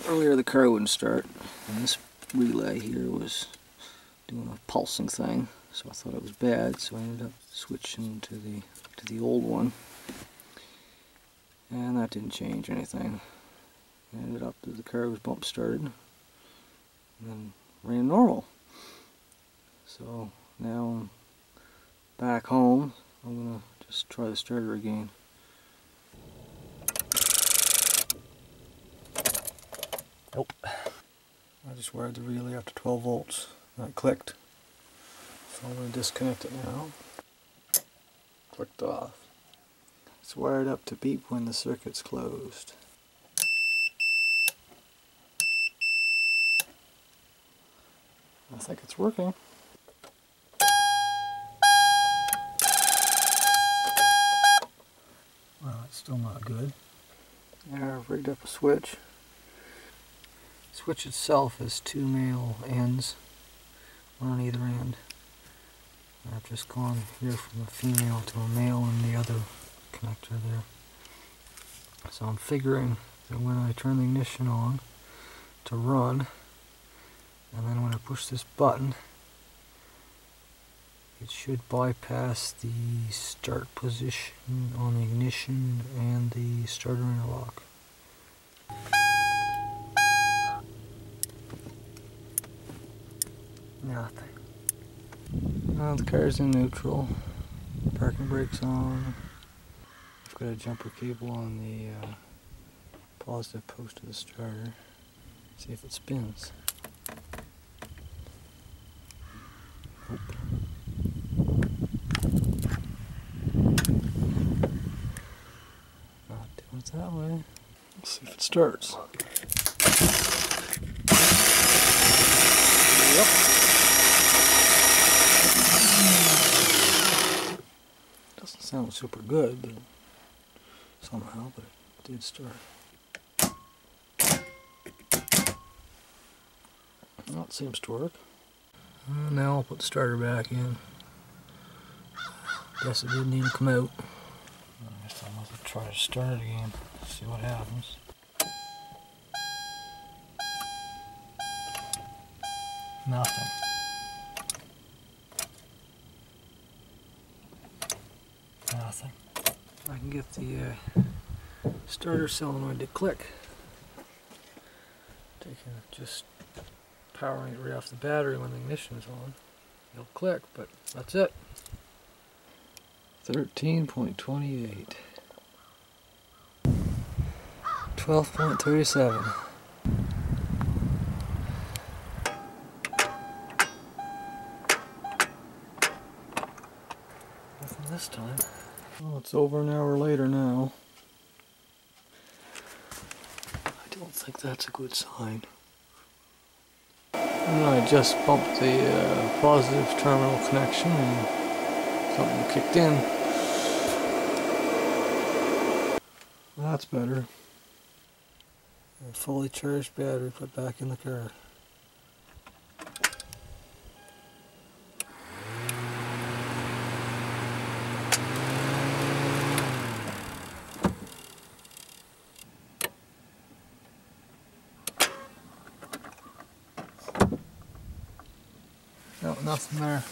Earlier the car wouldn't start, and this relay here was doing a pulsing thing, so I thought it was bad, so I ended up switching to the old one, and that didn't change anything. I ended up that the car was bump started and then ran normal. So now I'm back home. I'm gonna just try the starter again. Nope. I just wired the relay up to 12 volts. That clicked. So I'm going to disconnect it now. Clicked off. It's wired up to beep when the circuit's closed. I think it's working. Well, it's still not good. I've rigged up a switch. The switch itself has two male ends, one on either end. I've just gone here from a female to a male in the other connector there. So I'm figuring that when I turn the ignition on to run, and then when I push this button, it should bypass the start position on the ignition and the starter interlock. Nothing. Well, the car's in neutral. Parking brake's on. I've got a jumper cable on the positive post of the starter. See if it spins. Nope. Not doing it that way. Let's see if it starts. Yep. Doesn't sound super good, but somehow, but it did start. Well, it seems to work. Now I'll put the starter back in. Guess it didn't even come out. I guess I'll have to try to start it again, see what happens. Nothing. Nothing. I can get the starter solenoid to click. Just powering it right off the battery when the ignition is on. It'll click, but that's it. 13.28. 12.37. Nothing this time. Well, it's over an hour later now. I don't think that's a good sign. And I just bumped the positive terminal connection and something kicked in. That's better. A fully charged battery put back in the car. No, nothing there.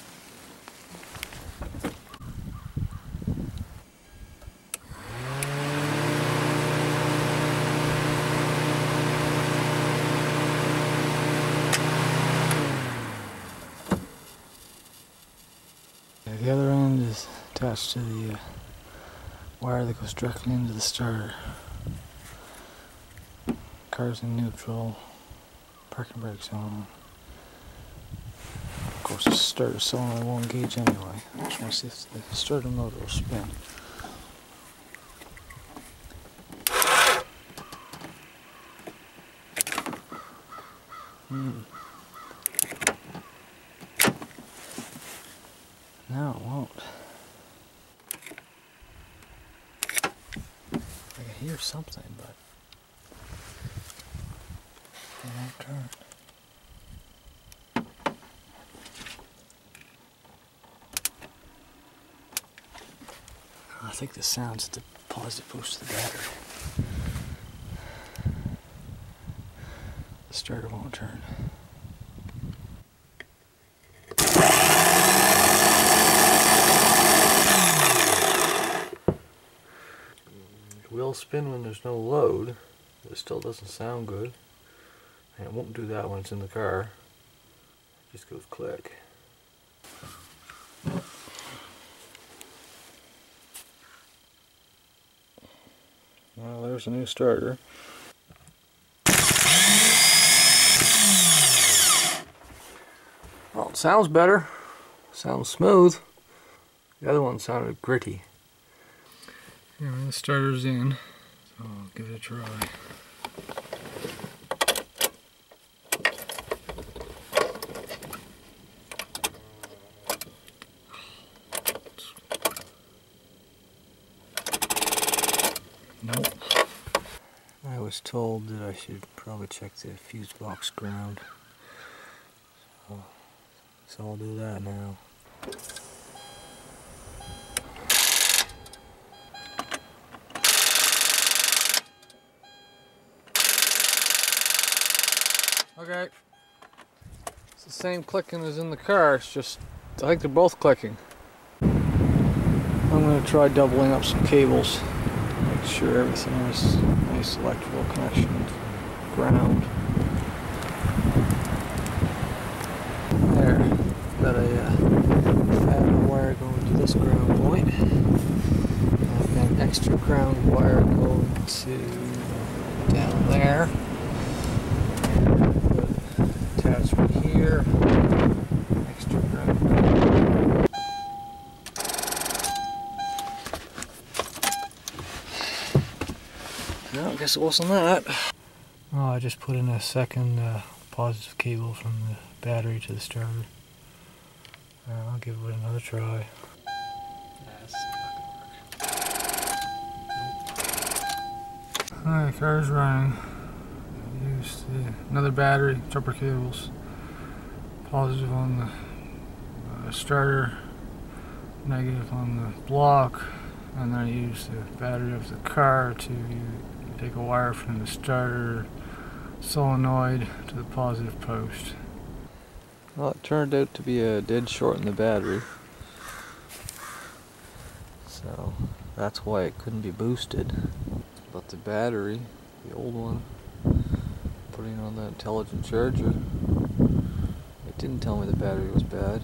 The other end is attached to the wire that goes directly into the starter. Car's in neutral, parking brake's on. Of course, the starter solenoid won't engage anyway. I just want to see if the starter motor will spin. No, it won't. I can hear something, but it won't turn. I think the sound's at the positive post of the battery. The starter won't turn. It will spin when there's no load, but it still doesn't sound good. And it won't do that when it's in the car. It just goes click. Well, there's a new starter. Well, it sounds better. Sounds smooth. The other one sounded gritty. Yeah, the starter's in, so I'll give it a try. Nope. I was told that I should probably check the fuse box ground. So I'll do that now. Okay. It's the same clicking as in the car, it's just, I think they're both clicking. I'm going to try doubling up some cables. Make sure everything has nice electrical connection to ground. There. Got a wire going to this ground point. And then extra ground wire going to down there. Attachment here. Extra ground. No, I guess it wasn't that. Oh, I just put in a second positive cable from the battery to the starter. I'll give it another try. That's not gonna work. Nope. Alright, car's running. Used another battery, jumper cables. Positive on the starter, negative on the block, and then I used the battery of the car to take a wire from the starter solenoid to the positive post. Well, it turned out to be a dead short in the battery, so that's why it couldn't be boosted. But the battery, the old one, putting on the intelligent charger, it didn't tell me the battery was bad.